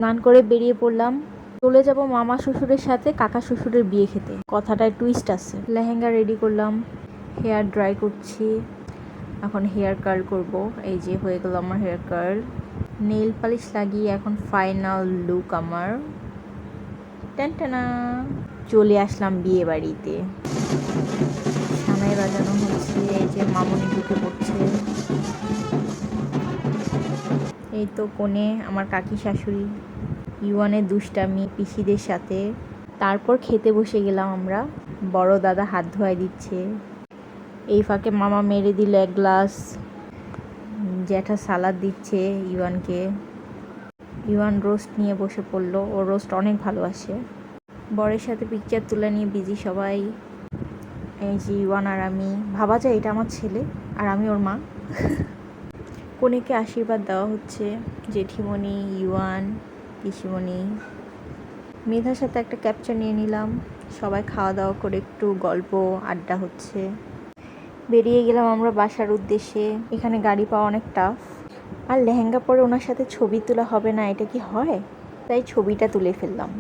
স্নান করে বেরিয়ে পড়লাম। চলে যাব মামা শ্বশুরের সাথে কাকা শ্বশুরের বিয়ে খেতে। কথাটায় টুইস্ট আছে। লেহেঙ্গা রেডি করলাম, হেয়ার ড্রাই করছি, এখন হেয়ার কার্ল করব। এই যে হয়ে গেল আমার হেয়ার কার্ল। নেল পালিশ লাগিয়ে এখন ফাইনাল লুক আমার। টেনটেনা চলে আসলাম বিয়ে বাড়িতে। সানাই বাজানো হচ্ছে, এই যে মামনি ঢুকে পড়ছে। এই তো কোণে আমার কাকি শাশুড়ি, ইউয়ানের দুষ্টামি পিসিদের সাথে। তারপর খেতে বসে গেলাম আমরা। বড় দাদা হাত ধোয়াই দিচ্ছে, এই ফাঁকে মামা মেরে দিল এক গ্লাস। জ্যাঠা সালাদ দিচ্ছে ইউয়ানকে। ইউয়ান রোস্ট নিয়ে বসে পড়লো, ও রোস্ট অনেক ভালোবাসে। বরের সাথে পিকচার তুলে নিয়ে বিজি সবাই। এই যে ইউয়ান আর আমি, ভাবা যায় এটা আমার ছেলে আর আমি ওর মা। কনেকে আশীর্বাদ দেওয়া হচ্ছে, জেঠিমণি, ইউয়ান, পিসিমণি। মেধার সাথে একটা ক্যাপচার নিয়ে নিলাম। সবাই খাওয়া দাওয়া করে একটু গল্প আড্ডা হচ্ছে। বেরিয়ে গেলাম আমরা বাসার উদ্দেশ্যে। এখানে গাড়ি পাওয়া অনেক টাফ। আর লেহেঙ্গা পরে ওনার সাথে ছবি তোলা হবে না, এটা কি হয়? তাই ছবিটা তুলে ফেললাম।